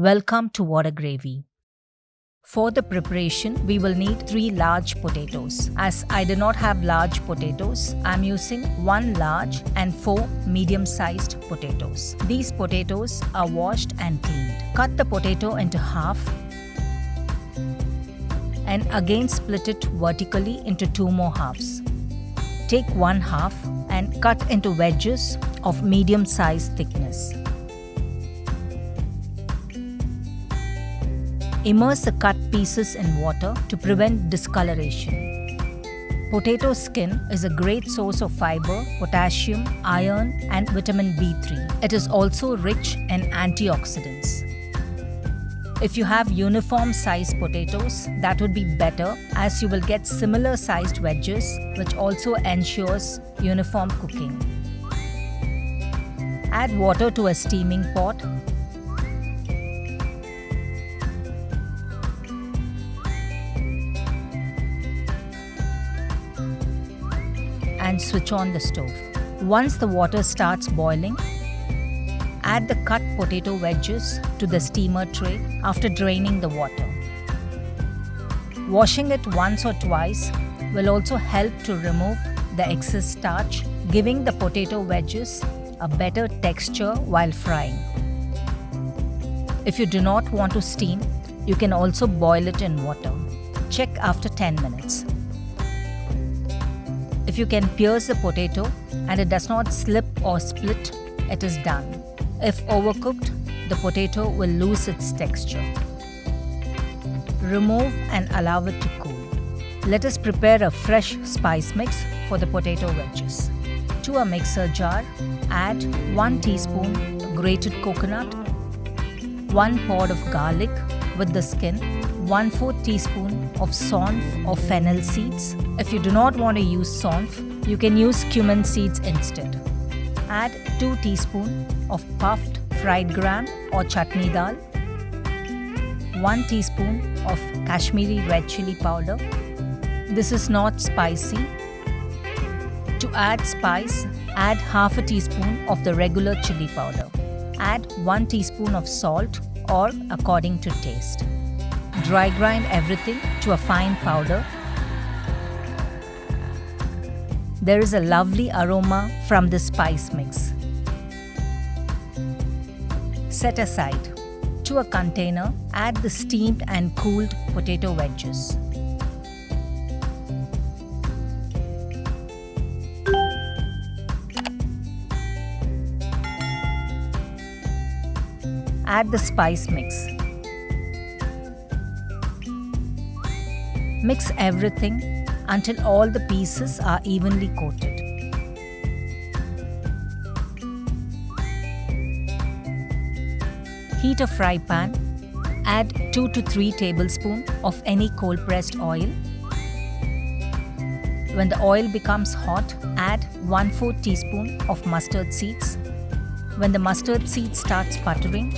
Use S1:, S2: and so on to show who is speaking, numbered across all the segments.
S1: Welcome to Whada Gravy. For the preparation, we will need 3 large potatoes. As I do not have large potatoes, I am using 1 large and 4 medium-sized potatoes. These potatoes are washed and cleaned. Cut the potato into half and again split it vertically into 2 more halves. Take 1 half and cut into wedges of medium-sized thickness. Immerse the cut pieces in water to prevent discoloration. Potato skin is a great source of fiber, potassium, iron, and vitamin B3. It is also rich in antioxidants. If you have uniform sized potatoes, that would be better as you will get similar sized wedges, which also ensures uniform cooking. Add water to a steaming pot. And switch on the stove. Once the water starts boiling, add the cut potato wedges to the steamer tray after draining the water. Washing it once or twice will also help to remove the excess starch, giving the potato wedges a better texture while frying. If you do not want to steam, you can also boil it in water. Check after 10 minutes. If you can pierce the potato and it does not slip or split, it is done. If overcooked, the potato will lose its texture. Remove and allow it to cool. Let us prepare a fresh spice mix for the potato wedges. To a mixer jar, add 1 teaspoon grated coconut, 1 pod of garlic with the skin, 1/4 teaspoon of saunf or fennel seeds. If you do not want to use saunf, you can use cumin seeds instead. Add 2 teaspoons of puffed fried gram or chutney dal, 1 teaspoon of Kashmiri red chili powder. This is not spicy. To add spice, add half a teaspoon of the regular chili powder. Add 1 teaspoon of salt or according to taste. Dry grind everything to a fine powder. There is a lovely aroma from this spice mix. Set aside. To a container, add the steamed and cooled potato wedges. Add the spice mix. Mix everything until all the pieces are evenly coated. Heat a fry pan. Add 2 to 3 tablespoons of any cold-pressed oil. When the oil becomes hot, add 1/4 teaspoon of mustard seeds. When the mustard seed starts sputtering,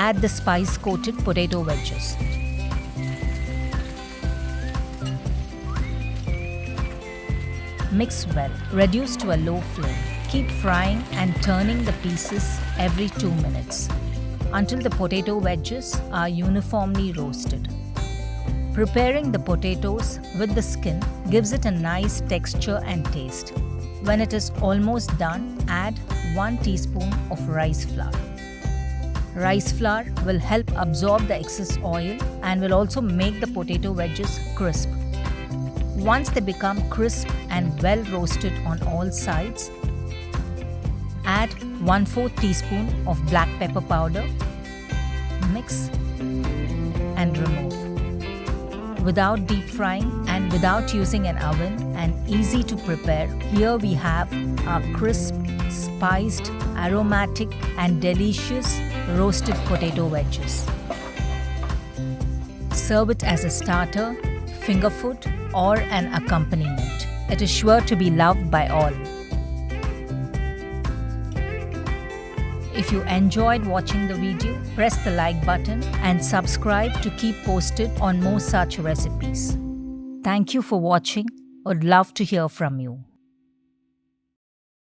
S1: add the spice-coated potato wedges. Mix well. Reduce to a low flame. Keep frying and turning the pieces every 2 minutes until the potato wedges are uniformly roasted. Preparing the potatoes with the skin gives it a nice texture and taste. When it is almost done, add 1 teaspoon of rice flour. Rice flour will help absorb the excess oil and will also make the potato wedges crisp. Once they become crisp and well roasted on all sides, add 1/4 teaspoon of black pepper powder. Mix and remove. Without deep frying and without using an oven and easy to prepare, here we have our crisp, spiced, aromatic and delicious roasted potato wedges. Serve it as a starter, finger food, or an accompaniment. It is sure to be loved by all. If you enjoyed watching the video, press the like button and subscribe to keep posted on more such recipes. Thank you for watching. Would love to hear from you.